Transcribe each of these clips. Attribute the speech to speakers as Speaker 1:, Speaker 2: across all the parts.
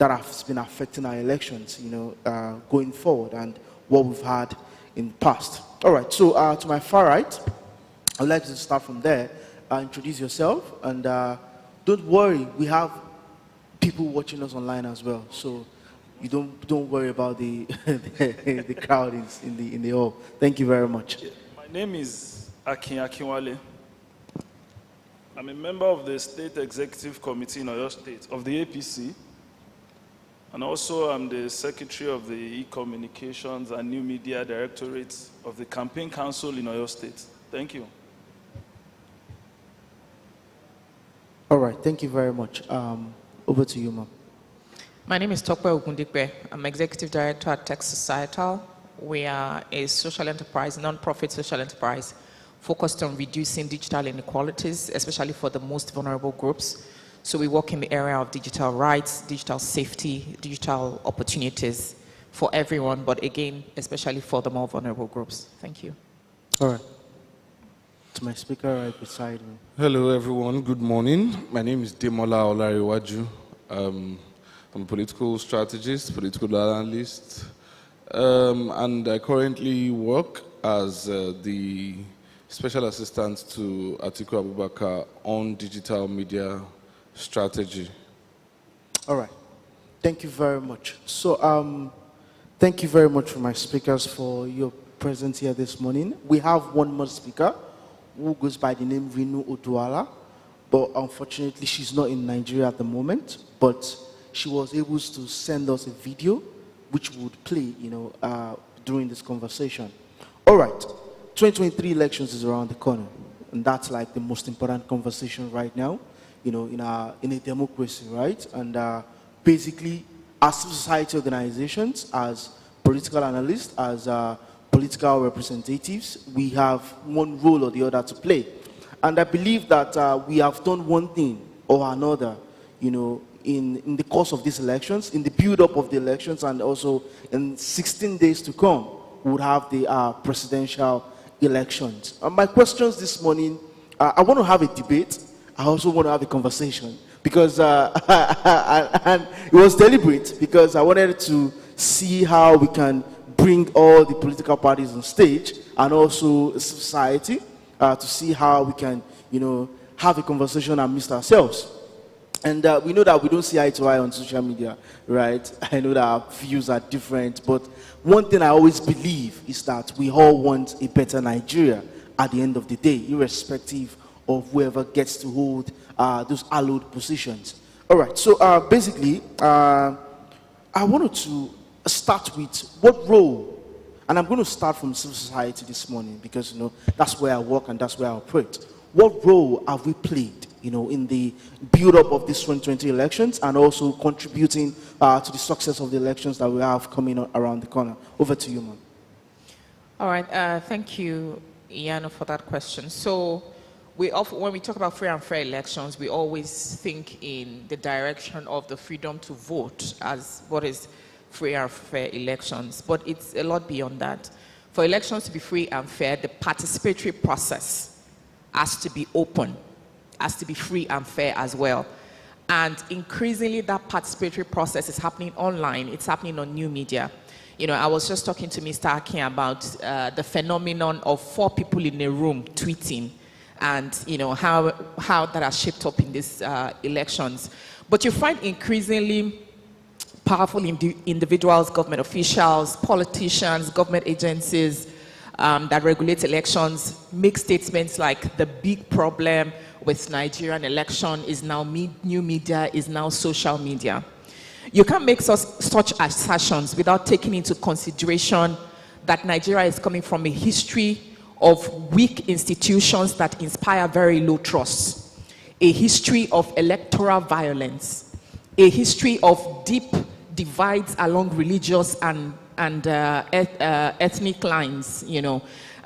Speaker 1: that has been affecting our elections, going forward, and what we've had in the past. All right, so to my far right, I'd like to start from there. Introduce yourself, and don't worry, we have people watching us online as well, so you don't worry about the the crowd in the hall. Thank you very much.
Speaker 2: My name is Akin Akinwale. I'm a member of the State Executive Committee in Oyo State of the APC, and also I'm the Secretary of the E-Communications and New Media Directorate of the Campaign Council in Oyo State. Thank you.
Speaker 1: All right, thank you very much. Over to you, ma'am.
Speaker 3: My name is Tokwe Ogundikpe. I'm Executive Director at Tech Societal. We are a social enterprise, non-profit social enterprise, focused on reducing digital inequalities, especially for the most vulnerable groups. So we work in the area of digital rights, digital safety, digital opportunities for everyone, but again, especially for the more vulnerable groups. Thank you.
Speaker 1: All right. To my speaker right beside me.
Speaker 4: Hello, everyone. Good morning. My name is Demola Olariwaju. I'm a political strategist, political analyst, and I currently work as the Special Assistant to Atiku Abubakar on digital media strategy.
Speaker 1: All right. Thank you very much. So, thank you very much for my speakers for your presence here this morning. We have one more speaker who goes by the name Rinu Oduala, but unfortunately she's not in Nigeria at the moment, but she was able to send us a video which would play, during this conversation. All right, 2023 elections is around the corner, and that's like the most important conversation right now, in a democracy, right? And basically, as civil society organizations, as political analysts, as political representatives, we have one role or the other to play. And I believe that we have done one thing or another, in the course of these elections, in the build-up of the elections, and also in 16 days to come, we would have the presidential elections. My questions this morning, I want to have a debate. I also want to have a conversation, because and it was deliberate, because I wanted to see how we can bring all the political parties on stage and also society to see how we can, have a conversation amidst ourselves. And we know that we don't see eye to eye on social media, right? I know that our views are different, but one thing I always believe is that we all want a better Nigeria at the end of the day, irrespective of whoever gets to hold those hallowed positions. All right, so basically, I wanted to start with what role, and I'm going to start from civil society this morning, because that's where I work and that's where I operate. What role have we played, in the build-up of these 2020 elections, and also contributing to the success of the elections that we have coming around the corner? Over to you, ma'am.
Speaker 3: All right, thank you, Iyanu, for that question. So when we talk about free and fair elections, we always think in the direction of the freedom to vote as what is free and fair elections, but it's a lot beyond that. For elections to be free and fair, the participatory process has to be open, has to be free and fair as well. And increasingly, that participatory process is happening online. It's happening on new media. I was just talking to Mr. Akin about the phenomenon of 4 people in a room tweeting, and how that has shaped up in these elections. But you find increasingly powerful individuals, government officials, politicians, government agencies that regulate elections make statements like the big problem with Nigerian election is now new media, is now social media. You can't make such assertions without taking into consideration that Nigeria is coming from a history of weak institutions that inspire very low trust, a history of electoral violence, a history of deep divides along religious and ethnic lines,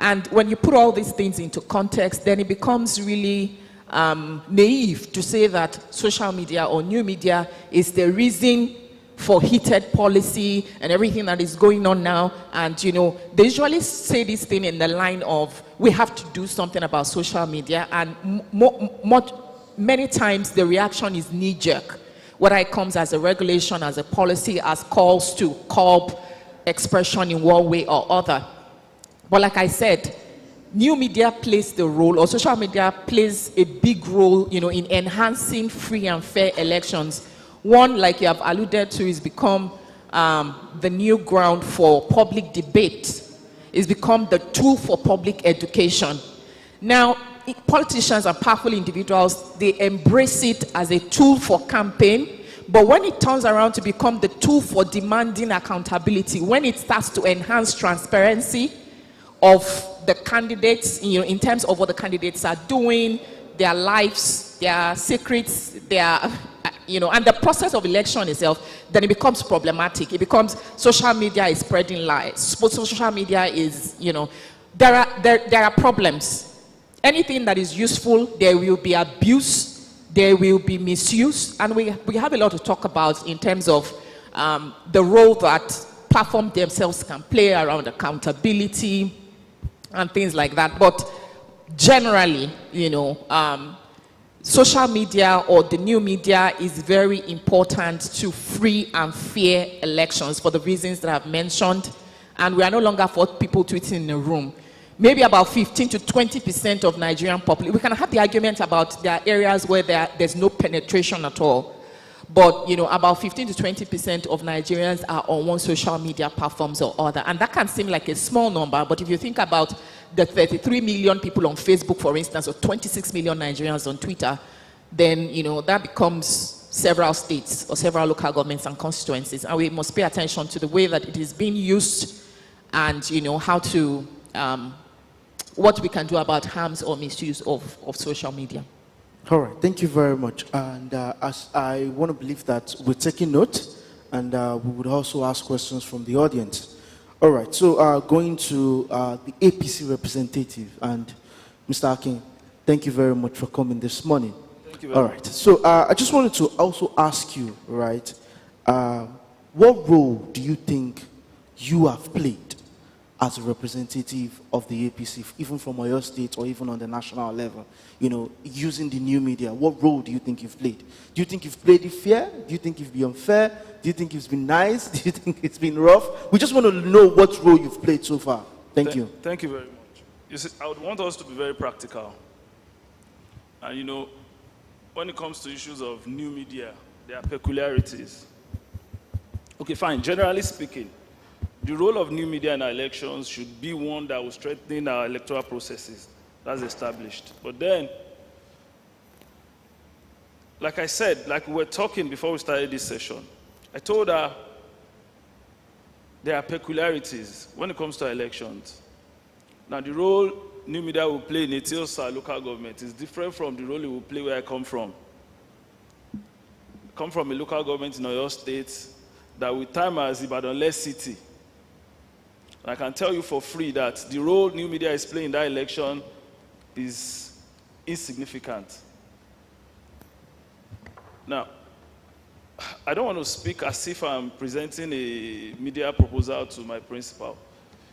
Speaker 3: And when you put all these things into context, then it becomes really naive to say that social media or new media is the reason for heated policy and everything that is going on now. And, they usually say this thing in the line of, we have to do something about social media. And many times the reaction is knee-jerk. whether it comes as a regulation, as a policy, as calls to curb expression in one way or other. But like I said, new media plays the role, or social media plays a big role, you know, in enhancing free and fair elections. One, like you have alluded to, is become the new ground for public debate. It's become the tool for public education. Now, politicians and powerful individuals, they embrace it as a tool for campaign, but when it turns around to become the tool for demanding accountability, when it starts to enhance transparency of the candidates, you know, in terms of what the candidates are doing, their lives, their secrets, their, you know, and the process of election itself, then it becomes problematic. It becomes social media is spreading lies. Social media is, you know, there are problems. Anything that is useful, there will be abuse, there will be misuse, and we have a lot to talk about in terms of the role that platforms themselves can play around accountability and things like that. But generally, you know, social media or the new media is very important to free and fair elections for the reasons that I've mentioned. And we are no longer for people tweeting in a room. Maybe about 15 to 20% of Nigerian population. We can have the argument about there are areas where there's no penetration at all. But, you know, about 15 to 20% of Nigerians are on one social media platforms or other. And that can seem like a small number, but if you think about the 33 million people on Facebook, for instance, or 26 million Nigerians on Twitter, then, you know, that becomes several states or several local governments and constituencies. And we must pay attention to the way that it is being used and, you know, how to, what we can do about harms or misuse of social media.
Speaker 1: All right, thank you very much. And as I want to believe that we're taking note, and we would also ask questions from the audience. All right, so going to the APC representative, and Mr. Akin, thank you very much for coming this morning.
Speaker 2: Thank you very much.
Speaker 1: All right, so I just wanted to also ask you, right, what role do you think you have played as a representative of the APC, even from Oyo State or even on the national level, you know, using the new media? What role do you think you've played? Do you think you've played it fair? Do you think you've been unfair? Do you think it's been nice? Do you think it's been rough? We just want to know what role you've played so far. Thank you.
Speaker 2: Thank you very much. You see, I would want us to be very practical. And you know, when it comes to issues of new media, there are peculiarities. Okay, fine. Generally speaking, the role of new media in our elections should be one that will strengthen our electoral processes. That's established. But then, like I said, like we were talking before we started this session, I told her there are peculiarities when it comes to elections. Now, the role new media will play in Etiosa local government is different from the role it will play where I come from. I come from a local government in Oyo State that with time has Ibadan-less city. And I can tell you for free that the role new media is playing in that election is insignificant. Now, I don't want to speak as if I'm presenting a media proposal to my principal.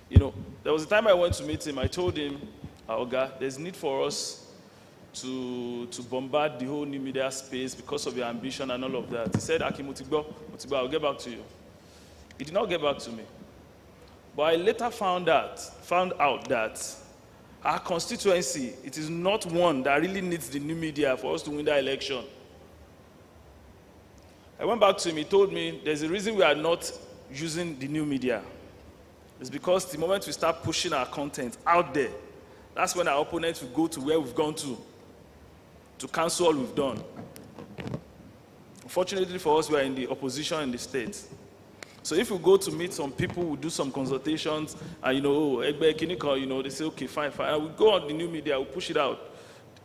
Speaker 2: You know, there was a time I went to meet him, I told him, Oga, there's need for us to bombard the whole new media space because of your ambition and all of that. He said, Aki, Mutigbo, I'll get back to you. He did not get back to me. But I later found out that our constituency, it is not one that really needs the new media for us to win that election. I went back to him, he told me there's a reason we are not using the new media. It's because the moment we start pushing our content out there, that's when our opponents will go to where we've gone to cancel all we've done. Unfortunately for us, we are in the opposition in the state. So if we go to meet some people, we do some consultations, and you know, you know, they say, okay, fine. And we go on the new media, we push it out.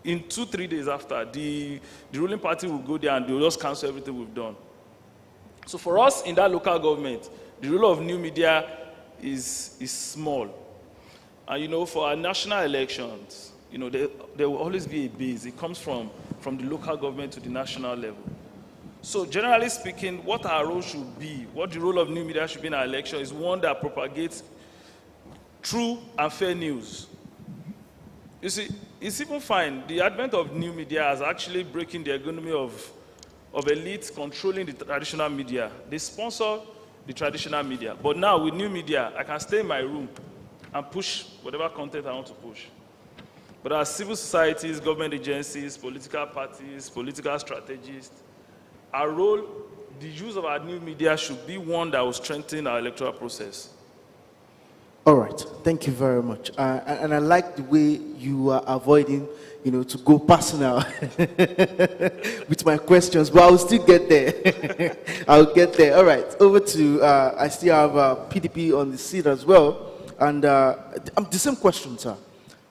Speaker 2: In 2-3 days after, the ruling party will go there and they'll just cancel everything we've done. So for us in that local government, the role of new media is small. And you know, for our national elections, you know, there will always be a base. It comes from the local government to the national level. So generally speaking, what our role should be, what the role of new media should be in our election is one that propagates true and fair news. You see, it's even fine. The advent of new media is actually breaking the economy of of elites controlling the traditional media. They sponsor the traditional media. But now with new media, I can stay in my room and push whatever content I want to push. But as civil societies, government agencies, political parties, political strategists, our role, the use of our new media should be one that will strengthen our electoral process.
Speaker 1: All right, thank you very much. And I like the way you are avoiding, to go personal with my questions, but I'll still get there. I'll get there. All right, over to, I still have PDP on the seat as well. And the same question, sir.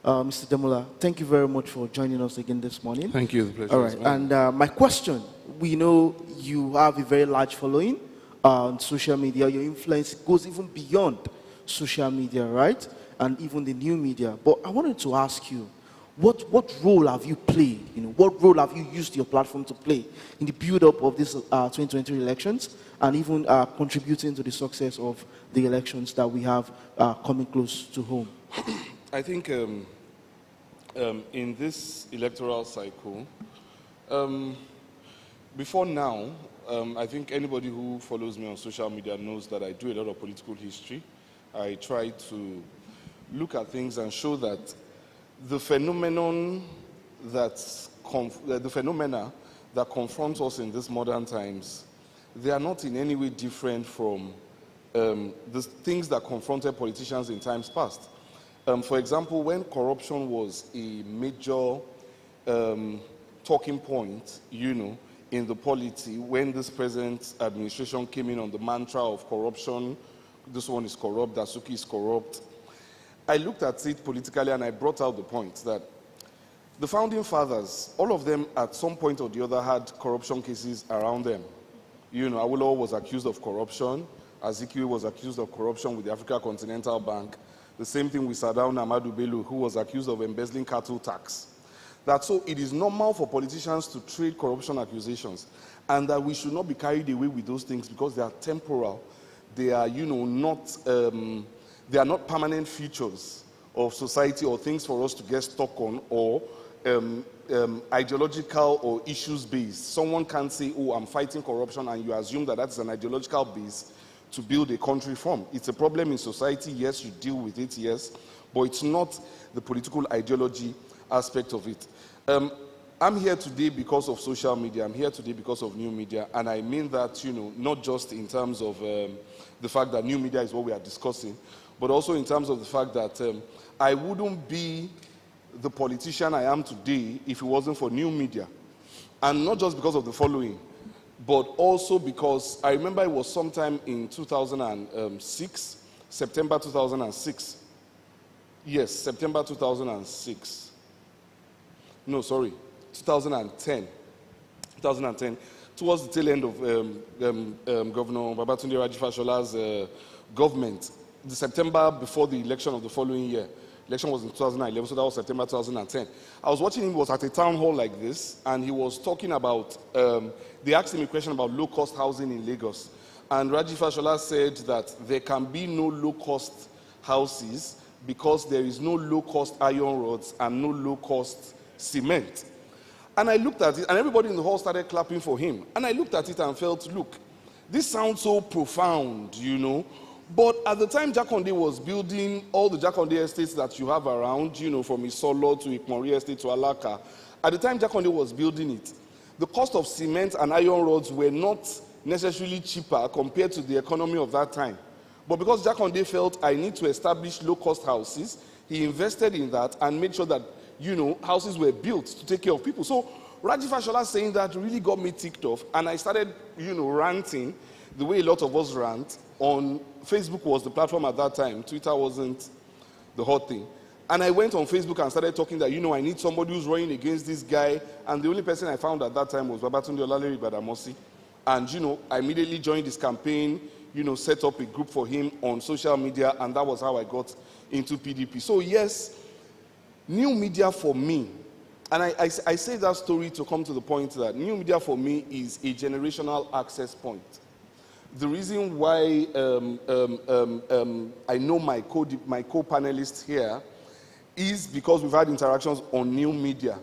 Speaker 1: Mr. Demola, thank you very much for joining us again this morning.
Speaker 4: Thank you. The pleasure
Speaker 1: All
Speaker 4: is
Speaker 1: right,
Speaker 4: mine.
Speaker 1: and my question, we know you have a very large following on social media. Your influence goes even beyond social media, right? And even the new media. But I wanted to ask you, what role have you played? What role have you used your platform to play in the build-up of these 2023 elections, and even contributing to the success of the elections that we have coming close to home?
Speaker 4: I think in this electoral cycle, before now, I think anybody who follows me on social media knows that I do a lot of political history. I try to look at things and show that the phenomena that confront us in these modern times, they are not in any way different from the things that confronted politicians in times past. For example, when corruption was a major talking point, in the polity, when this present administration came in on the mantra of corruption, this one is corrupt, Dasuki is corrupt, I looked at it politically and I brought out the point that the founding fathers, all of them at some point or the other had corruption cases around them. Awolowo was accused of corruption. Azikiwe was accused of corruption with the Africa Continental Bank. The same thing with Sadauna Amadu Bello, who was accused of embezzling cattle tax. So it is normal for politicians to trade corruption accusations, and that we should not be carried away with those things because they are temporal. They are, they are not permanent features of society or things for us to get stuck on, or ideological or issues based. Someone can say, oh, I'm fighting corruption, and you assume that that's an ideological base to build a country from. It's a problem in society, yes, you deal with it, yes, but it's not the political ideology aspect of it. I'm here today because of social media. I'm here today because of new media, and I mean that, not just in terms of the fact that new media is what we are discussing, but also in terms of the fact that I wouldn't be the politician I am today if it wasn't for new media. And not just because of the following, but also because I remember it was sometime in 2006, September 2006. Yes, September 2006. No, sorry, 2010. 2010, towards the tail end of Governor Babatunde Raji Fashola's government, the September before the election of the following year. Election was in 2011, so that was September 2010. I was watching him, he was at a town hall like this, and he was talking about, they asked him a question about low-cost housing in Lagos. And Raji Fashola said that there can be no low-cost houses because there is no low-cost iron rods and no low-cost cement. And I looked at it, and everybody in the hall started clapping for him. And I looked at it and felt, look, this sounds so profound, But at the time Jakonde was building all the Jakonde estates that you have around, from Isolo to Ikmori Estate to Alaka, at the time Jakonde was building it, the cost of cement and iron rods were not necessarily cheaper compared to the economy of that time. But because Jakonde felt I need to establish low-cost houses, he invested in that and made sure that, houses were built to take care of people. So Raji Fashola saying that really got me ticked off, and I started, ranting the way a lot of us rant. On Facebook was the platform at that time. Twitter wasn't the hot thing. And I went on Facebook and started talking that, I need somebody who's running against this guy. And the only person I found at that time was Babatunde Olalere Badamosi. And, I immediately joined his campaign, set up a group for him on social media, and that was how I got into PDP. So yes, new media for me, and I say that story to come to the point that new media for me is a generational access point. The reason why I know my co-panelists here is because we've had interactions on new media.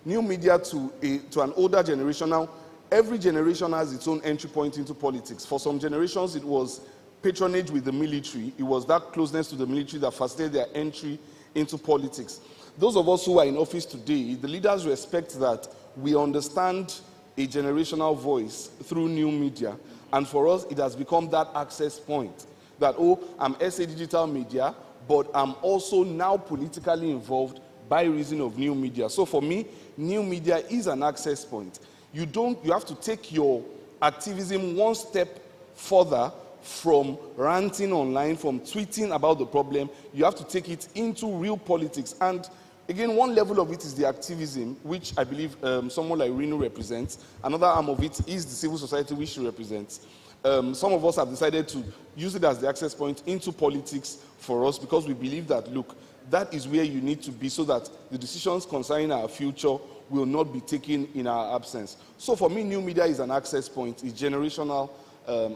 Speaker 4: New media to an older generation now, every generation has its own entry point into politics. For some generations, it was patronage with the military. It was that closeness to the military that facilitated their entry into politics. Those of us who are in office today, the leaders respect that we understand a generational voice through new media. And for us, it has become that access point. That, oh, I'm SA Digital Media, but I'm also now politically involved by reason of new media. So for me, new media is an access point. You have to take your activism one step further from ranting online, from tweeting about the problem. You have to take it into real politics. And again, one level of it is the activism, which I believe someone like Rinu represents. Another arm of it is the civil society, which she represents. Some of us have decided to use it as the access point into politics for us because we believe that, look, that is where you need to be so that the decisions concerning our future will not be taken in our absence. So for me, new media is an access point, it's generational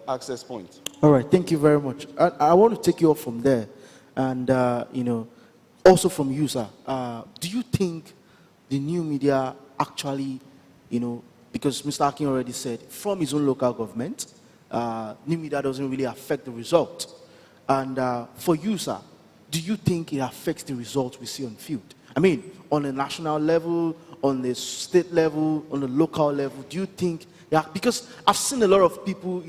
Speaker 4: access point.
Speaker 1: All right, thank you very much. I want to take you off from there, and also from you, sir. Do you think the new media actually, because Mr. Akin already said, from his own local government, new media doesn't really affect the result. And for you, sir, do you think it affects the results we see on field? I mean, on a national level, on the state level, on the local level, do you think, because I've seen a lot of people,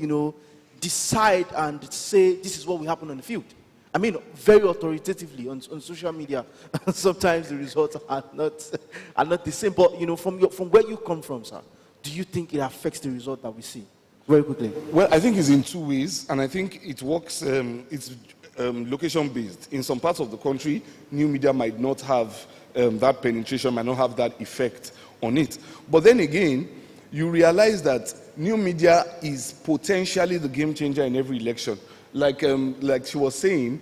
Speaker 1: decide and say this is what will happen on the field. I mean, very authoritatively on social media. Sometimes the results are not the same. But from where you come from, sir, do you think it affects the result that we see? Very quickly.
Speaker 4: Well, I think it's in two ways, and I think it works. It's location-based. In some parts of the country, new media might not have that penetration, might not have that effect on it. But then again, you realize that new media is potentially the game changer in every election. Like she was saying,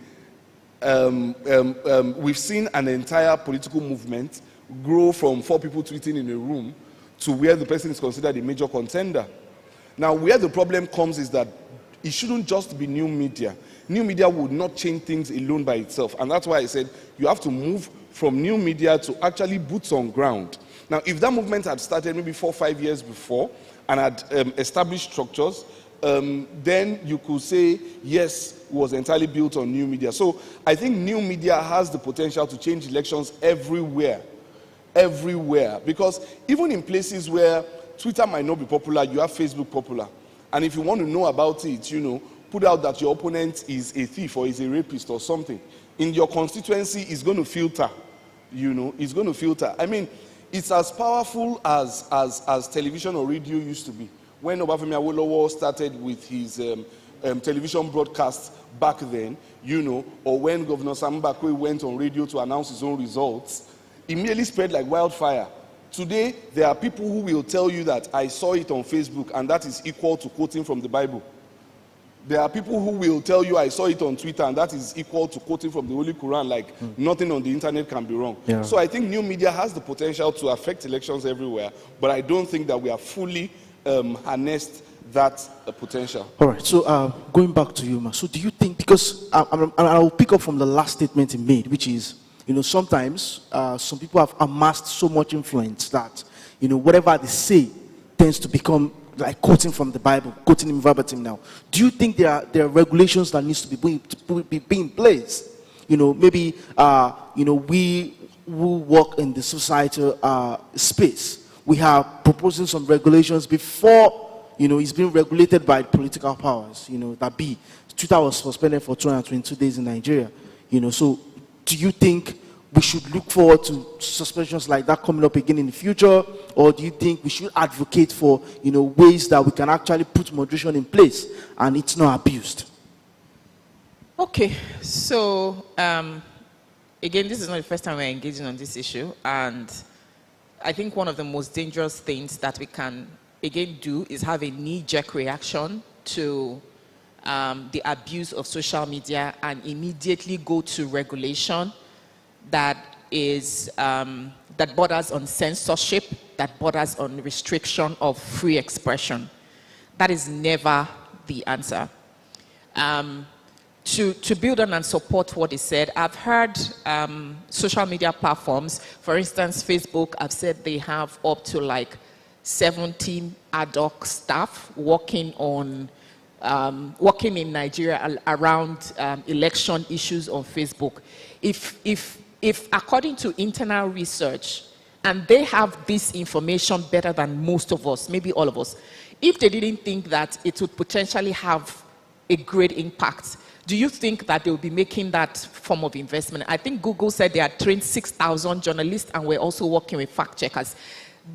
Speaker 4: we've seen an entire political movement grow from 4 people tweeting in a room to where the person is considered a major contender. Now, where the problem comes is that it shouldn't just be new media. New media would not change things alone by itself. And that's why I said you have to move from new media to actually boots on ground. Now, if that movement had started maybe 4 or 5 years before and had established structures, then you could say, yes, it was entirely built on new media. So I think new media has the potential to change elections everywhere. Everywhere. Because even in places where Twitter might not be popular, you have Facebook popular. And if you want to know about it, put out that your opponent is a thief or is a rapist or something. In your constituency, it's going to filter. It's going to filter. I mean, it's as powerful as television or radio used to be. When Obafemi Awolowo started with his television broadcasts back then, or when Governor Sam Mbakwe went on radio to announce his own results, it merely spread like wildfire. Today, there are people who will tell you that I saw it on Facebook and that is equal to quoting from the Bible. There are people who will tell you I saw it on Twitter and that is equal to quoting from the Holy Quran, like nothing on the internet can be wrong. Yeah. So I think new media has the potential to affect elections everywhere, but I don't think that we have fully harnessed that potential.
Speaker 1: All right, so going back to you, Ma. So do you think, because I will pick up from the last statement he made, which is, sometimes some people have amassed so much influence that, whatever they say tends to become like quoting from the Bible, quoting him verbatim now. Do you think there are regulations that needs to be in place? Maybe, we who work in the societal space, we are proposing some regulations before, it's being regulated by political powers, that be. Twitter was suspended for 222 days in Nigeria, so do you think we should look forward to suspensions like that coming up again in the future? Or do you think we should advocate for, ways that we can actually put moderation in place and it's not abused?
Speaker 3: Okay, so again, this is not the first time we're engaging on this issue, and I think one of the most dangerous things that we can, again, do is have a knee-jerk reaction to the abuse of social media and immediately go to regulation that is that borders on censorship, that borders on restriction of free expression. That is never the answer. To build on and support what he said, I've heard social media platforms, for instance, Facebook, I've said they have up to like 70 ad hoc staff working in Nigeria around election issues on Facebook. If according to internal research, and they have this information better than most of us, maybe all of us, if they didn't think that it would potentially have a great impact, do you think that they will be making that form of investment? I think Google said they had trained 6,000 journalists and we're also working with fact checkers.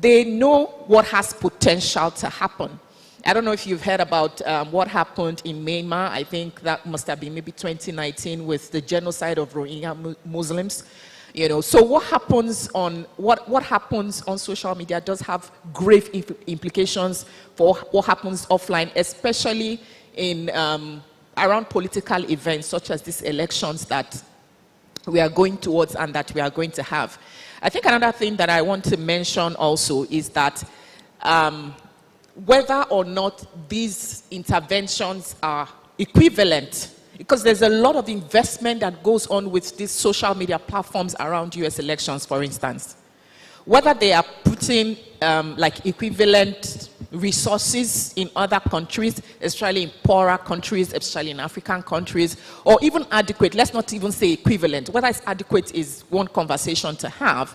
Speaker 3: They know what has potential to happen. I don't know if you've heard about what happened in Myanmar. I think that must have been maybe 2019 with the genocide of Rohingya Muslims. You know, so what happens on social media does have grave implications for what happens offline, especially in around political events such as these elections that we are going towards and that we are going to have. I think another thing that I want to mention also is that whether or not these interventions are equivalent, because there's a lot of investment that goes on with these social media platforms around US elections, for instance. Whether they are putting like equivalent resources in other countries, especially in poorer countries, especially in African countries, or even adequate, let's not even say equivalent. Whether it's adequate is one conversation to have.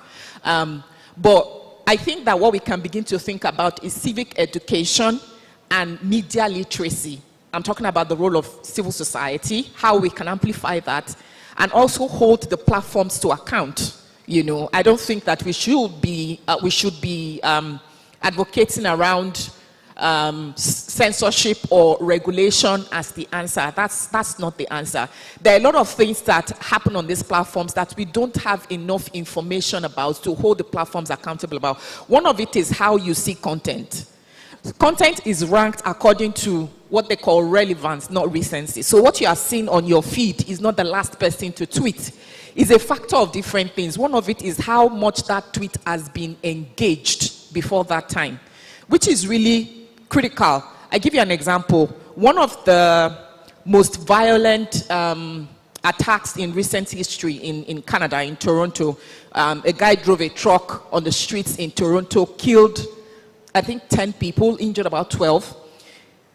Speaker 3: But I think that what we can begin to think about is civic education and media literacy. I'm talking about the role of civil society, how we can amplify that, and also hold the platforms to account. You know, I don't think that we should be advocating around censorship or regulation as the answer. That's not the answer. There are a lot of things that happen on these platforms that we don't have enough information about to hold the platforms accountable about. One of it is how you see content. Content is ranked according to what they call relevance, not recency. So what you are seeing on your feed is not the last person to tweet. It's a factor of different things. One of it is how much that tweet has been engaged before that time, which is really critical. I give you an example. One of the most violent attacks in recent history in Canada, in Toronto, a guy drove a truck on the streets in Toronto, killed, I think, 10 people, injured about 12.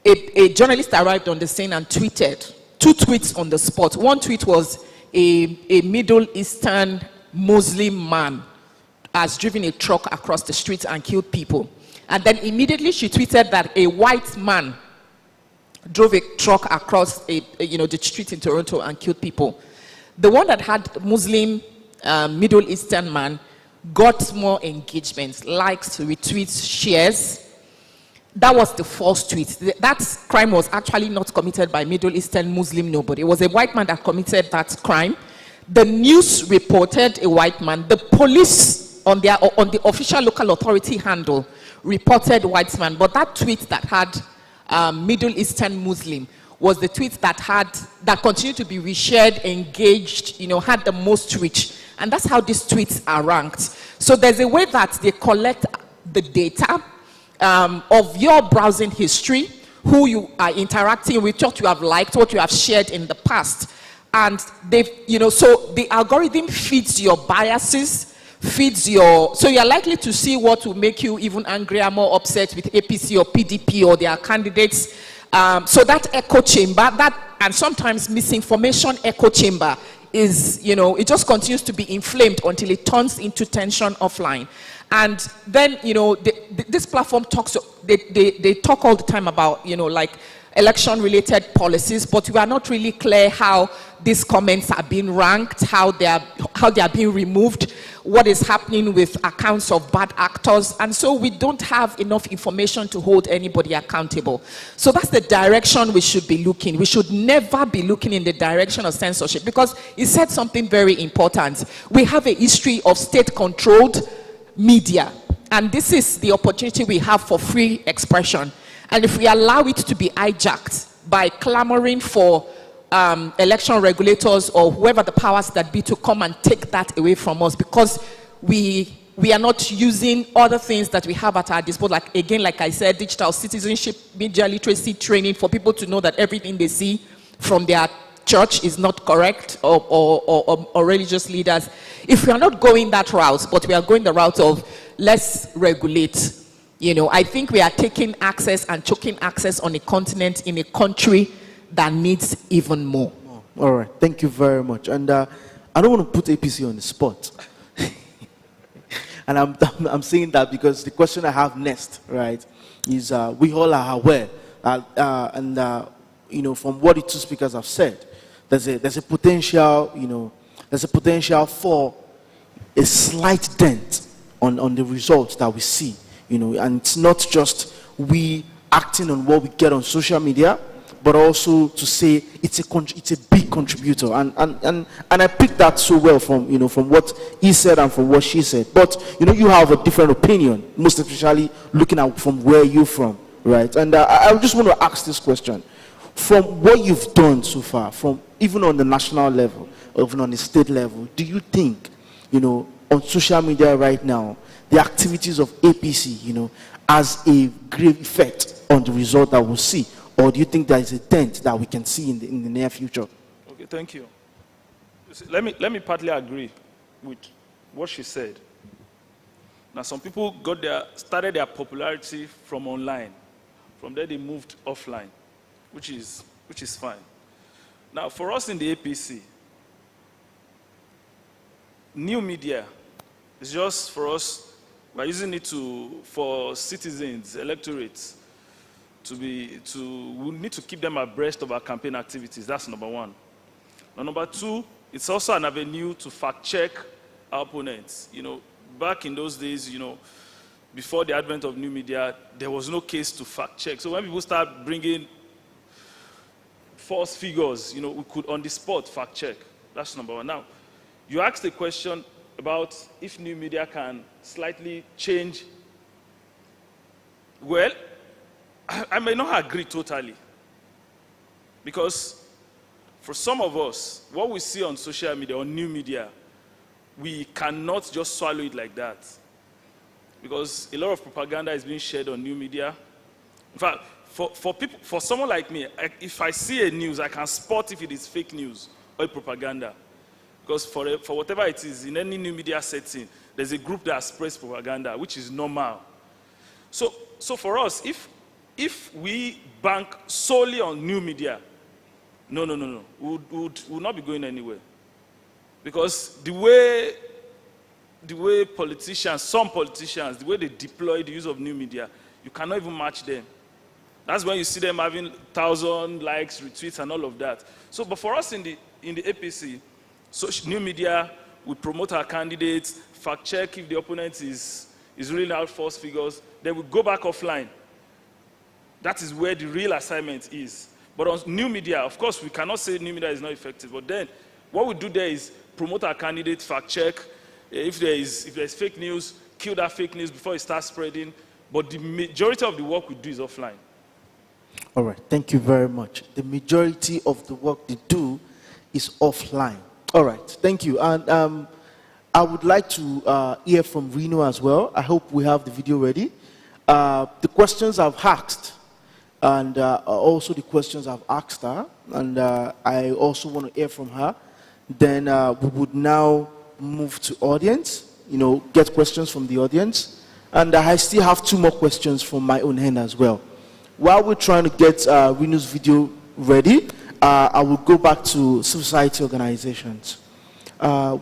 Speaker 3: A journalist arrived on the scene and tweeted 2 tweets on the spot. One tweet was a Middle Eastern Muslim man has driven a truck across the street and killed people. And then immediately she tweeted that a white man drove a truck across the street in Toronto and killed people. The one that had Muslim Middle Eastern man got more engagements, likes, retweets, shares. That was the false tweet. That crime was actually not committed by Middle Eastern Muslim nobody. It was a white man that committed that crime. The news reported a white man. The police on the official local authority handle reported white man. But that tweet that had Middle Eastern Muslim was the tweet that continued to be reshared, engaged, had the most reach. And that's how these tweets are ranked. So there's a way that they collect the data of your browsing history, who you are interacting with, what you have liked, what you have shared in the past. And so the algorithm feeds your biases, so you're likely to see what will make you even angrier, more upset with APC or PDP or their candidates. So that echo chamber, and sometimes misinformation echo chamber is, it just continues to be inflamed until it turns into tension offline. And then, this platform talks, they talk all the time about, like election-related policies, but we are not really clear how these comments are being ranked, how they are being removed, what is happening with accounts of bad actors. And so we don't have enough information to hold anybody accountable. So that's the direction we should be looking. We should never be looking in the direction of censorship, because he said something very important. We have a history of state-controlled media, and this is the opportunity we have for free expression. And if we allow it to be hijacked by clamoring for election regulators or whoever the powers that be to come and take that away from us, because we are not using other things that we have at our disposal, like I said, digital citizenship, media literacy training for people to know that everything they see from their church is not correct, or religious leaders. If we are not going that route, but we are going the route of let's regulate, You know, I think we are taking access and choking access on a continent in a country that needs even more.
Speaker 1: All right, thank you very much. And I don't want to put APC on the spot. And I'm saying that because the question I have next, right, is we all are aware, you know, from what the two speakers have said, there's a potential, you know, there's a potential for a slight dent on the results that we see, you know, and it's not just we acting on what we get on social media, but also to say it's a big contributor, and I picked that so well from, you know, from what he said and from what she said. But you know, you have a different opinion, most especially looking at from where you're from, right? And I just want to ask this question: from what you've done so far, from even on the national level, or even on the state level, do you think, you know, on social media right now, the activities of APC, you know, has a grave effect on the result that we'll see? Or do you think there is a dent that we can see in the near future?
Speaker 2: Okay, thank you. See, let me partly agree with what she said. Now, some people started their popularity from online. From there, they moved offline, which is fine. Now, for us in the APC, new media is just for us. We're using it for citizens, electorates. We need to keep them abreast of our campaign activities. That's number one. Now, number two, it's also an avenue to fact check our opponents. You know, back in those days, you know, before the advent of new media, there was no case to fact check. So when people start bringing false figures, you know, we could on the spot fact check. That's number one. Now, you asked a question about if new media can slightly change. Well, I may not agree totally, because for some of us, what we see on social media, on new media, we cannot just swallow it like that, because a lot of propaganda is being shared on new media. In fact, for someone like me, if I see a news, I can spot if it is fake news or propaganda, because for whatever it is, in any new media setting, there's a group that spreads propaganda, which is normal. So for us, if we bank solely on new media, no. We would not be going anywhere. Because the way some politicians, the way they deploy the use of new media, you cannot even match them. That's when you see them having 1,000 likes, retweets, and all of that. So, but for us in the APC, new media, we promote our candidates, fact check if the opponent is reading out false figures, then we go back offline. That is where the real assignment is. But on new media, of course, we cannot say new media is not effective. But then, what we do there is promote our candidate, fact check. If there's fake news, kill that fake news before it starts spreading. But the majority of the work we do is offline.
Speaker 1: All right, thank you very much. The majority of the work they do is offline. All right, thank you. And I would like to hear from Reno as well. I hope we have the video ready. The questions I've asked, and also the questions I've asked her, and I also want to hear from her. Then we would now move to audience, you know, get questions from the audience. And I still have 2 more questions from my own hand as well. While we're trying to get Reno's video ready, I will go back to civil society organizations.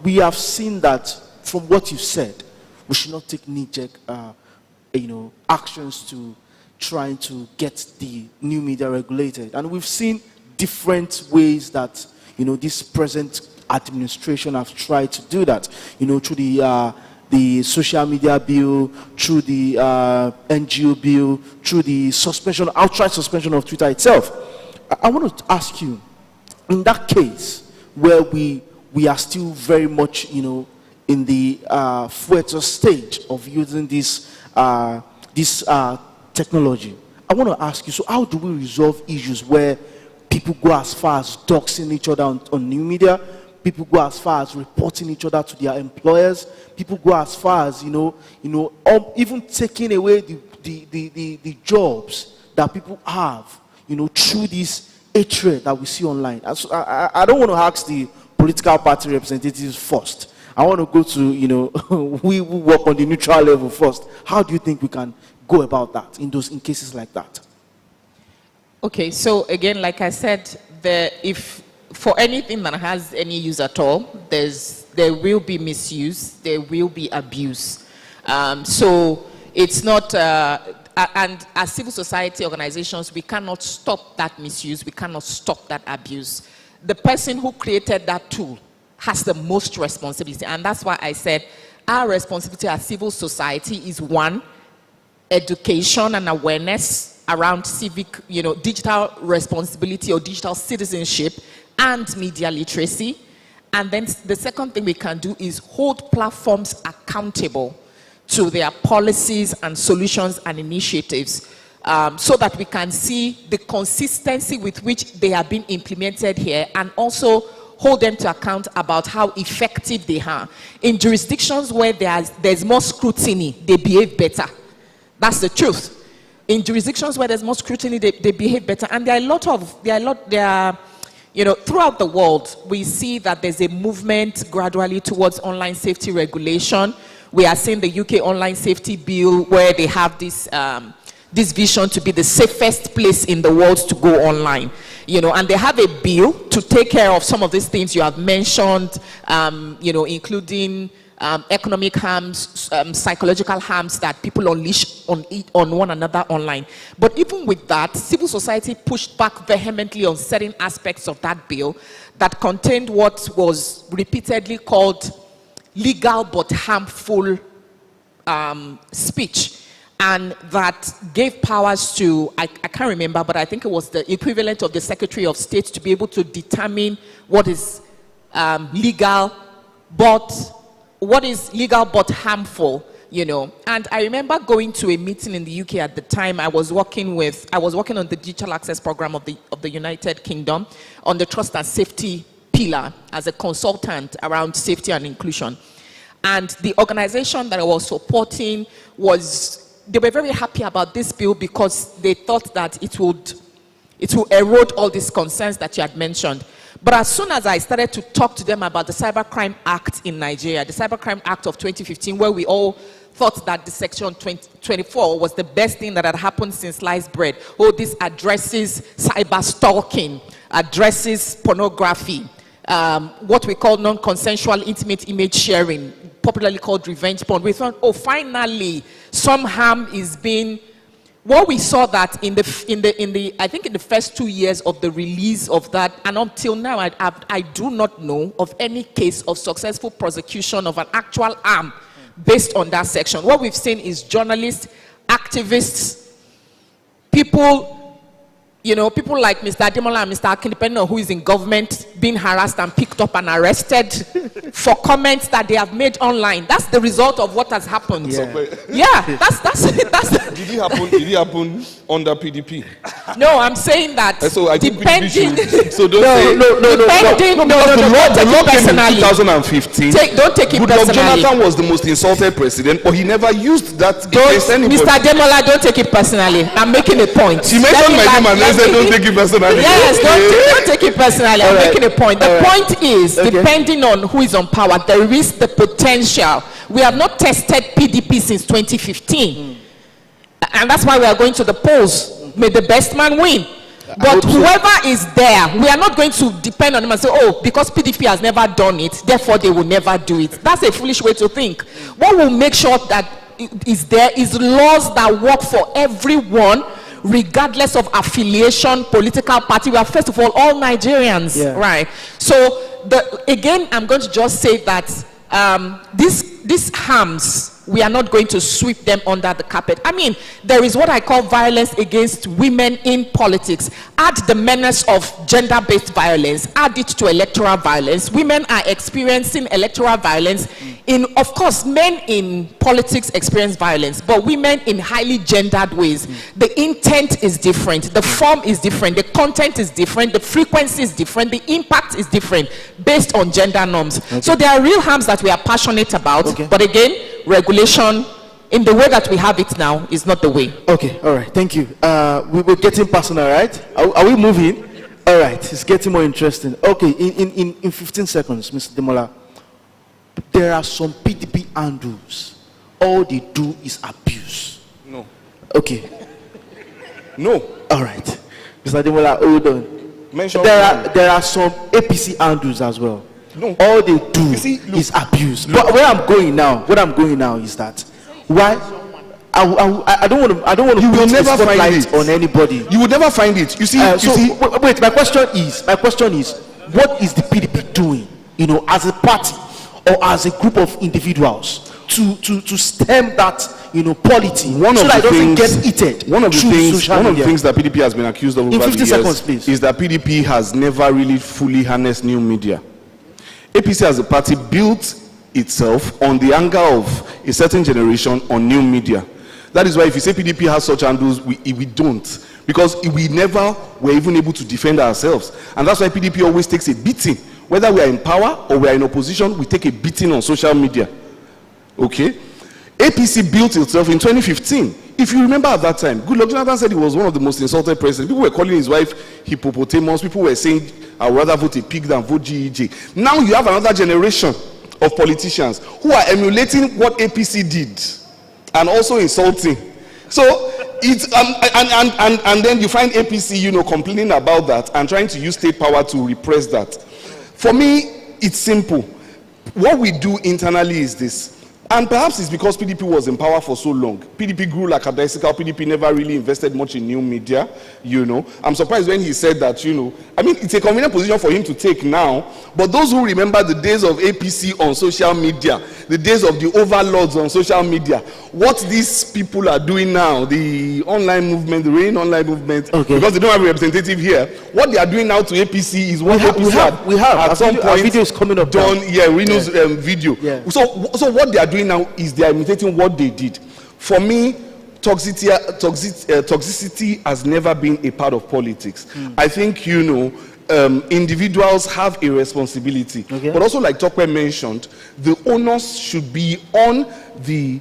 Speaker 1: We have seen that from what you said, we should not take knee-jerk actions to trying to get the new media regulated. And we've seen different ways that, you know, this present administration have tried to do that, you know, through the social media bill, through the NGO bill, through the outright suspension of Twitter itself. I want to ask you, in that case, where we are still very much, you know, in the fetal stage of using this technology, I want to ask you, so how do we resolve issues where people go as far as doxing each other on new media, people go as far as reporting each other to their employers, people go as far as, even taking away the jobs that people have, you know, through this hatred that we see online. I don't want to ask the political party representatives first. I want to go to, we work on the neutral level first. How do you think we can go about that in cases like that?
Speaker 3: Okay, so again, like I said, if for anything that has any use at all, there will be misuse, there will be abuse. So it's not, and as civil society organizations, we cannot stop that misuse, we cannot stop that abuse. The person who created that tool has the most responsibility, and that's why I said our responsibility as civil society is one, education and awareness around civic, digital responsibility or digital citizenship and media literacy. And then the second thing we can do is hold platforms accountable to their policies and solutions and initiatives, so that we can see the consistency with which they are being implemented here, and also hold them to account about how effective they are. In jurisdictions where there's more scrutiny, they behave better. That's the truth. In jurisdictions where there's more scrutiny, they behave better. And throughout the world, we see that there's a movement gradually towards online safety regulation. We are seeing the UK online safety bill, where they have this vision to be the safest place in the world to go online. And they have a bill to take care of some of these things you have mentioned, including economic harms, psychological harms that people unleash on one another online. But even with that, civil society pushed back vehemently on certain aspects of that bill that contained what was repeatedly called legal but harmful speech, and that gave powers to, I can't remember, but I think it was the equivalent of the Secretary of State to be able to determine what is legal but harmful, And I remember going to a meeting in the UK at the time. I was working on the digital access program of the United Kingdom on the trust and safety pillar as a consultant around safety and inclusion. And the organization that I was supporting they were very happy about this bill because they thought that it will erode all these concerns that you had mentioned. But as soon as I started to talk to them about the Cybercrime Act in Nigeria, the Cybercrime Act of 2015, where we all thought that the Section 24 was the best thing that had happened since sliced bread. Oh, this addresses cyber stalking, addresses pornography, what we call non-consensual intimate image sharing, popularly called revenge porn. We thought, oh, finally, some harm is being. What we saw that in the first 2 years of the release of that, and until now, I do not know of any case of successful prosecution of an actual harm based on that section. What we've seen is journalists, activists, people like Mr. Ademola and Mr. Akinpeno, who is in government, being harassed and picked up and arrested for comments that they have made online. That's the result of what has happened. Yeah, that's
Speaker 4: Did it happen under PDP?
Speaker 3: No, I'm saying that.
Speaker 4: So I
Speaker 3: depending.
Speaker 4: So don't say
Speaker 3: Depending. No.
Speaker 4: The law came in 2015.
Speaker 3: Don't take it
Speaker 4: Goodluck
Speaker 3: personally.
Speaker 4: Jonathan was the most insulted president, but he never used that against anybody.
Speaker 3: Mr. Ademola, don't take it personally. I'm making a point.
Speaker 4: You mentioned my name and then said don't take it personally.
Speaker 3: Yes, don't take it personally. I'm making a point. The point is, depending on who is on power, there is the potential. We have not tested PDP since 2015. And that's why we are going to the polls. May the best man win. But whoever is there, we are not going to depend on them and say, oh, because PDP has never done it, therefore they will never do it. That's a foolish way to think. What will make sure that there is laws that work for everyone, regardless of affiliation, political party. We are, first of all Nigerians, right? So, again, I'm going to just say that these harms, we are not going to sweep them under the carpet. I mean, there is what I call violence against women in politics. Add the menace of gender-based violence, add it to electoral violence. Women are experiencing electoral violence. Of course, men in politics experience violence, but women in highly gendered ways. The intent is different, the form is different, the content is different, the frequency is different, the impact is different based on gender norms. So there are real harms that we are passionate about, but again, regulation in the way that we have it now is not the way.
Speaker 1: Okay, all right, thank you. We were getting personal, right? Are we moving? All right, it's getting more interesting. Okay, in 15 seconds, Mr. Demola, there are some PDP handles. All they do is abuse.
Speaker 4: No.
Speaker 1: Okay.
Speaker 4: No.
Speaker 1: All right. Mr. Demola, hold on.
Speaker 4: Mention
Speaker 1: There are some APC handles as well.
Speaker 4: No.
Speaker 1: All they do
Speaker 4: You see, look,
Speaker 1: is abuse. But where I'm going now is that why I don't want to
Speaker 4: You will
Speaker 1: put a
Speaker 4: never find
Speaker 1: spotlight
Speaker 4: it.
Speaker 1: on anybody.
Speaker 4: You would never find it. You see,
Speaker 1: Wait, my question is, what is the PDP doing, as a party or as a group of individuals to stem that, polity,
Speaker 4: one
Speaker 1: so
Speaker 4: of
Speaker 1: that
Speaker 4: the
Speaker 1: it doesn't
Speaker 4: things,
Speaker 1: get heated
Speaker 4: one of the
Speaker 1: through
Speaker 4: things,
Speaker 1: social
Speaker 4: one of the
Speaker 1: media?
Speaker 4: things that PDP has been accused of over
Speaker 1: In 50
Speaker 4: the years
Speaker 1: seconds, please.
Speaker 4: is that PDP has never really fully harnessed new media. APC as a party built itself on the anger of a certain generation on new media. That is why if you say PDP has such handles, we don't. Because we never were even able to defend ourselves. And that's why PDP always takes a beating. Whether we are in power or we are in opposition, we take a beating on social media. Okay? APC built itself in 2015. If you remember at that time, Goodluck Jonathan said he was one of the most insulted presidents. People were calling his wife hippopotamus. People were saying, I would rather vote a pig than vote GEJ. Now you have another generation of politicians who are emulating what APC did and also insulting. So it's and then you find APC, complaining about that and trying to use state power to repress that. For me, it's simple. What we do internally is this. And perhaps it's because PDP was in power for so long. PDP grew like a bicycle. PDP never really invested much in new media, I'm surprised when he said that, it's a convenient position for him to take now. But those who remember the days of APC on social media, the days of the overlords on social media, what these people are doing now, the online movement, the reigning online movement, because they don't have a representative here, what they are doing now to APC is what
Speaker 1: we have
Speaker 4: at some point
Speaker 1: video is coming up
Speaker 4: done. Reno's video.
Speaker 1: Yeah.
Speaker 4: So what they are doing now is they are imitating what they did. For me, toxicity has never been a part of politics. I think individuals have a responsibility, but also like Tokwe mentioned, the onus should be on the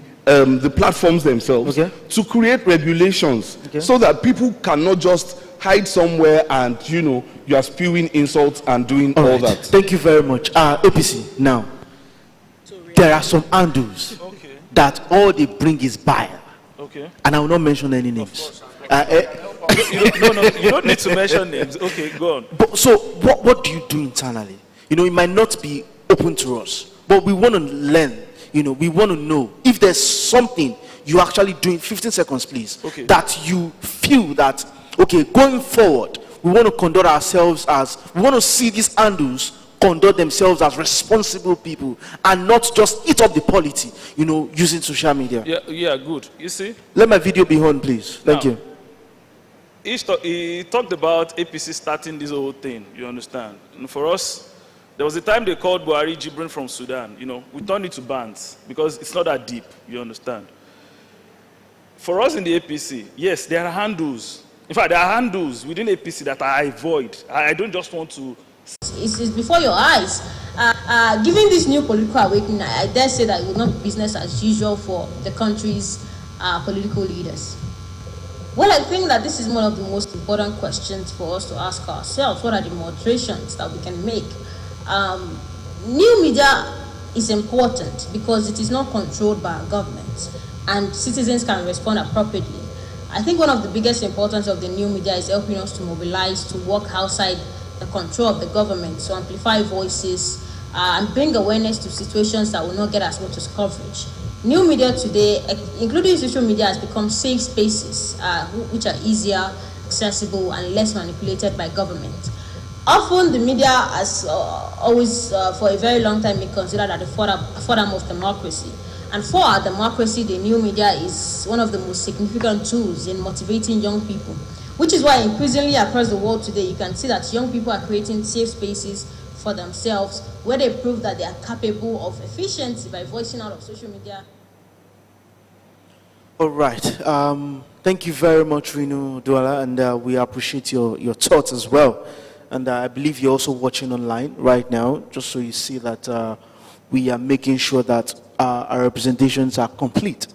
Speaker 4: platforms themselves to create regulations so that people cannot just hide somewhere and you are spewing insults and doing all that.
Speaker 1: Thank you very much. APC now. There are some handles that all they bring is bile.
Speaker 2: Okay.
Speaker 1: And I will not mention any names.
Speaker 2: You don't need to mention names. Okay, go on.
Speaker 1: So what do you do internally? It might not be open to us, but we want to learn. We want to know if there's something you actually doing. 15 seconds, please.
Speaker 2: Okay.
Speaker 1: That you feel that, going forward, we want to conduct ourselves we want to see these handles conduct themselves as responsible people and not just eat up the polity, using social media.
Speaker 2: Yeah, good. You see?
Speaker 1: Let my video be on, please. Thank you.
Speaker 2: He talked about APC starting this whole thing, you understand? And for us, there was a time they called Buhari Jibrin from Sudan. We turned it to bans because it's not that deep, you understand? For us in the APC, yes, there are handles. In fact, there are handles within APC that I avoid. I don't just want to.
Speaker 5: It's before your eyes. Given this new political awakening, I dare say that it will not be business as usual for the country's political leaders. Well, I think that this is one of the most important questions for us to ask ourselves. What are the moderations that we can make? New media is important because it is not controlled by our government and citizens can respond appropriately. I think one of the biggest importance of the new media is helping us to mobilize, to work outside the control of the government, to amplify voices and bring awareness to situations that will not get as much as coverage. New media today, including social media, has become safe spaces which are easier, accessible, and less manipulated by government. Often the media has always, for a very long time, been considered at the forum of democracy. And for our democracy, the new media is one of the most significant tools in motivating young people. Which is why increasingly across the world today, you can see that young people are creating safe spaces for themselves where they prove that they are capable of efficiency by voicing out of social media.
Speaker 1: All right. Thank you very much, Reno Douala, and we appreciate your thoughts as well. And I believe you're also watching online right now, just so you see that we are making sure that our representations are complete.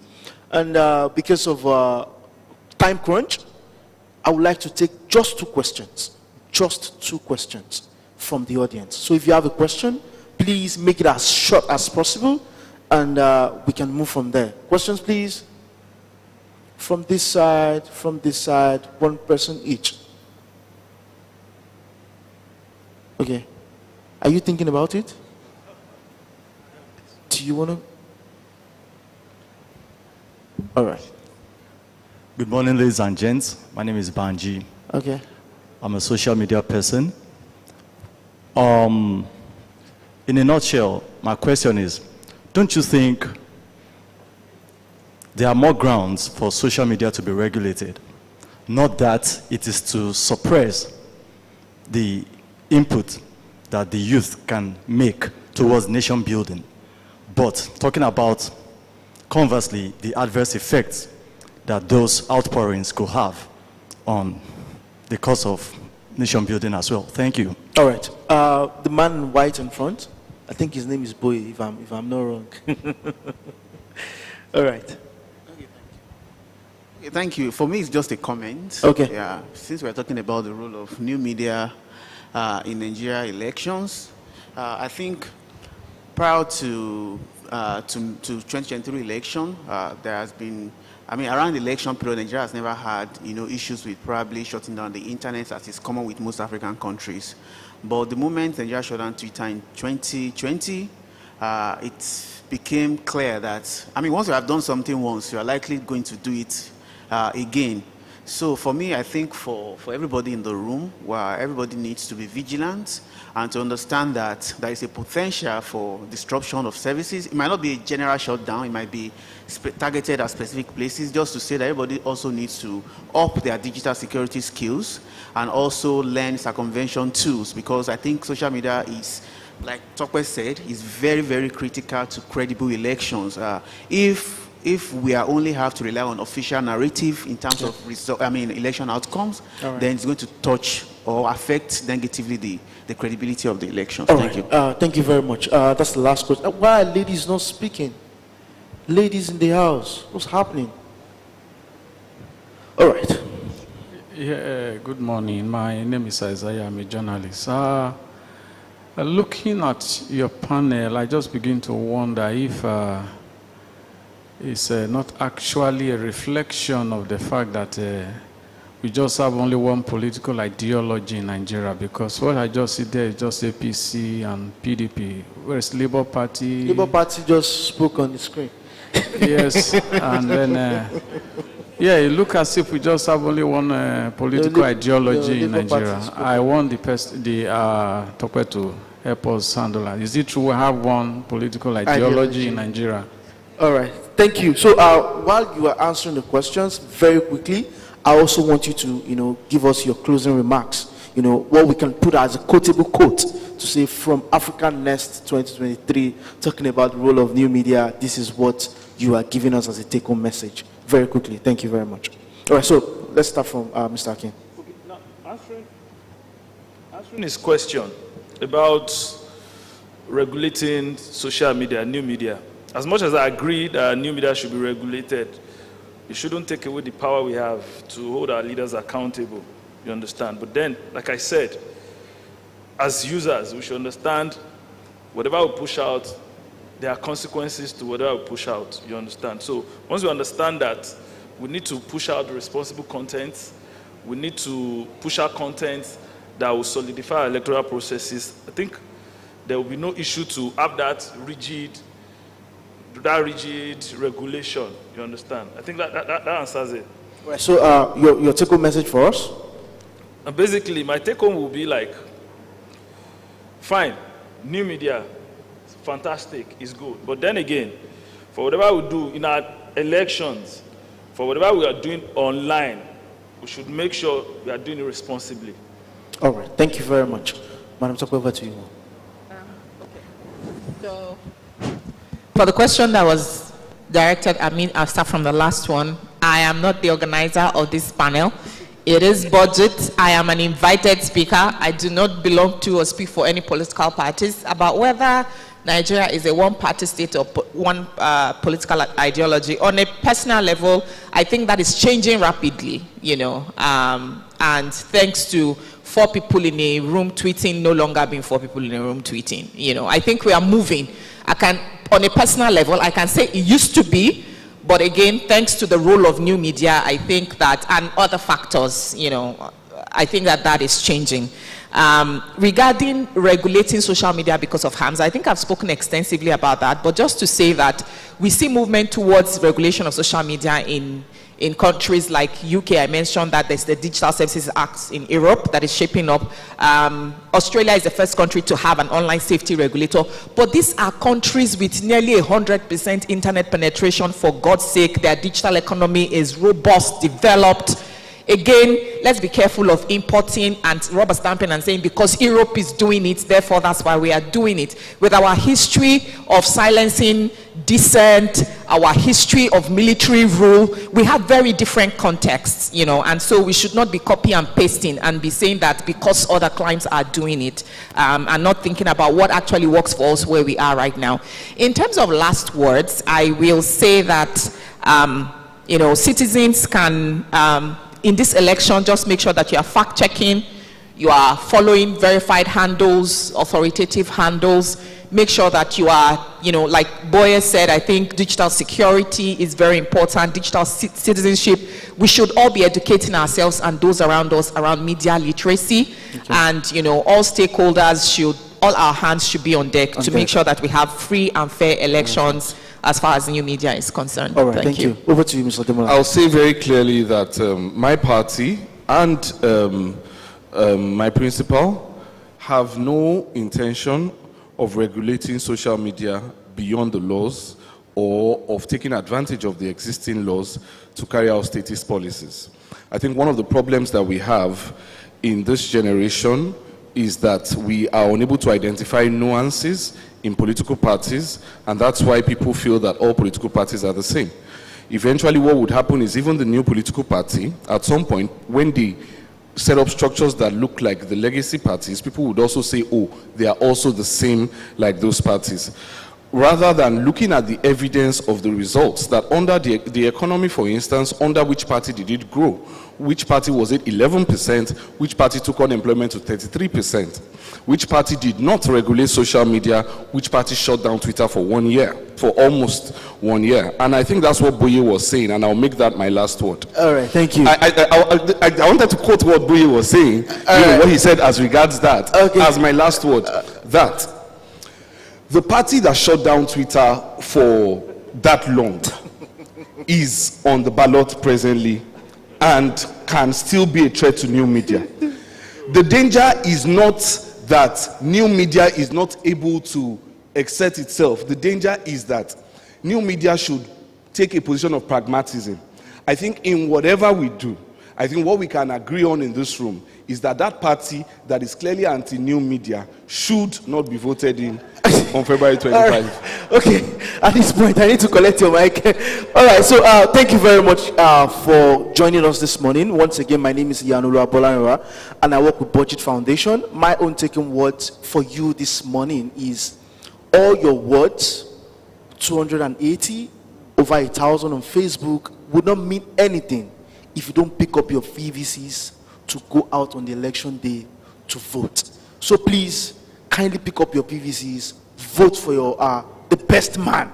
Speaker 1: And because of time crunch, I would like to take just two questions from the audience. So if you have a question, please make it as short as possible, and we can move from there. Questions, please? From this side, one person each. Okay. Are you thinking about it? Do you want to? All right.
Speaker 6: Good morning, ladies and gents. My name is Banji.
Speaker 1: Okay.
Speaker 6: I'm a social media person. In a nutshell, my question is, don't you think there are more grounds for social media to be regulated? Not that it is to suppress the input that the youth can make towards nation building, but talking about, conversely, the adverse effects that those outpourings could have on the cause of nation building as well. Thank you.
Speaker 1: All right. The man in white in front, I think his name is Boy, if I'm not wrong. All right.
Speaker 7: Okay, thank you. For me, it's just a comment.
Speaker 1: Okay.
Speaker 7: Yeah. Since we're talking about the role of new media in Nigeria elections, I think prior to 2023 election, there has been, around the election period, Nigeria has never had, issues with probably shutting down the internet, as is common with most African countries. But the moment Nigeria shut down Twitter in 2020, it became clear that, once you have done something once, you are likely going to do it again. So for me, I think for everybody in the room, everybody needs to be vigilant and to understand that there is a potential for disruption of services. It might not be a general shutdown, it might be targeted at specific places, just to say that everybody also needs to up their digital security skills and also learn circumvention tools, because I think social media is, like Tokwe said, is very, very critical to credible elections. If we only have to rely on official narrative in terms of election outcomes, then it's going to touch or affect negatively the credibility of the elections. Thank you.
Speaker 1: Thank you very much. That's the last question. Why are ladies not speaking? Ladies in the house, what's happening? All right.
Speaker 8: Yeah, good morning. My name is Isaiah. I'm a journalist. Looking at your panel, I just begin to wonder if it's not actually a reflection of the fact that we just have only one political ideology in Nigeria, because what I just see there is just APC and PDP, whereas Labour Party...
Speaker 1: Labour Party just spoke on the screen.
Speaker 8: Yes, and then... yeah, it looks as if we just have only one political ideology in Nigeria. I want the Tokwe to help us handle that. Is it true we have one political ideology in Nigeria?
Speaker 1: All right, thank you. So while you are answering the questions, very quickly, I also want you to, give us your closing remarks. What we can put as a quotable quote to say from African Nest 2023, talking about the role of new media. This is what you are giving us as a take-home message. Very quickly, thank you very much. All right, so let's start from Mr. Akin.
Speaker 2: Okay, now answering his question about regulating social media, new media. As much as I agree that new media should be regulated, it shouldn't take away the power we have to hold our leaders accountable, you understand? But then, like I said, as users, we should understand whatever we push out, there are consequences to whatever we push out, you understand? So once we understand that, we need to push out responsible content, we need to push out content that will solidify our electoral processes. I think there will be no issue to have that rigid regulation, you understand? I think that answers it.
Speaker 1: Right, so your take-home message for us?
Speaker 2: And basically, my take-home will be like, fine, new media, fantastic, is good. But then again, for whatever we do in our elections, for whatever we are doing online, we should make sure we are doing it responsibly.
Speaker 1: All right, thank you very much. Madam, talk over to you.
Speaker 3: So, for the question that was directed at me, I'll start from the last one. I am not the organizer of this panel. It is budget. I am an invited speaker. I do not belong to or speak for any political parties. About whether Nigeria is a one-party state or one political ideology, on a personal level, I think that is changing rapidly, and thanks to four people in a room tweeting no longer being four people in a room tweeting. You know, I think we are moving. I can, on a personal level, I can say it used to be, but again, thanks to the role of new media, I think that, and other factors, you know, I think that that is changing. Regarding regulating social media because of harms, I think I've spoken extensively about that, but just to say that we see movement towards regulation of social media in countries like UK. I mentioned that there's the Digital Services Act in Europe that is shaping up. Australia is the first country to have an online safety regulator, but these are countries with nearly 100% internet penetration. For God's sake, their digital economy is robust, developed. Again, let's be careful of importing and rubber stamping and saying because Europe is doing it, therefore that's why we are doing it. With our history of silencing dissent, our history of military rule, we have very different contexts, you know, and so we should not be copy and pasting and be saying that because other clients are doing it, and not thinking about what actually works for us where we are right now. In terms of last words, I will say that, you know, citizens can, in this election, just make sure that you are fact-checking, you are following verified handles, authoritative handles. Make sure that you are, you know, like Boye said, I think digital security is very important, digital citizenship. We should all be educating ourselves and those around us around media literacy. Okay. And, you know, all stakeholders should, all our hands should be on deck to make sure that we have free and fair elections as far as new media is concerned.
Speaker 1: All right, thank you. Over to you, Mr. Demola.
Speaker 4: I'll say very clearly that my party and my principal have no intention of regulating social media beyond the laws or of taking advantage of the existing laws to carry out statist policies. I think one of the problems that we have in this generation is that we are unable to identify nuances in political parties, and that's why people feel that all political parties are the same. Eventually, what would happen is even the new political party, at some point, when they set up structures that look like the legacy parties, people would also say, oh, they are also the same like those parties. Rather than looking at the evidence of the results, that under the economy, for instance, under which party did it grow? Which party was it 11%? Which party took unemployment to 33%? Which party did not regulate social media? Which party shut down Twitter for 1 year, for almost 1 year? And I think that's what Boye was saying, and I'll make that my last word.
Speaker 1: All right, thank you.
Speaker 4: I wanted to quote what Boye was saying, what he said as regards that, as my last word, that the party that shut down Twitter for that long is on the ballot presently and can still be a threat to new media. The danger is not that new media is not able to exert itself. The danger is that new media should take a position of pragmatism. I think in whatever we do, I think what we can agree on in this room is that that party that is clearly anti-new media should not be voted in on February 25.
Speaker 1: Right. Okay, at this point, I need to collect your mic. All right, so thank you very much for joining us this morning. Once again, my name is Iyanolu Abolanwa, and I work with Budget Foundation. My own taking words for you this morning is all your words, 280, over 1,000 on Facebook, would not mean anything if you don't pick up your VVCs to go out on the election day to vote. So please, kindly pick up your PVCs, vote for your the best man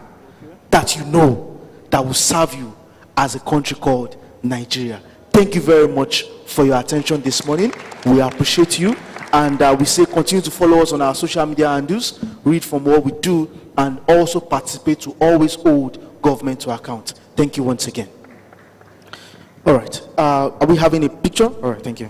Speaker 1: that you know that will serve you as a country called Nigeria. Thank you very much for your attention this morning. We appreciate you, and we say continue to follow us on our social media handles, read from what we do, and also participate to always hold government to account. Thank you once again. All right, are we having a picture? All right, thank you.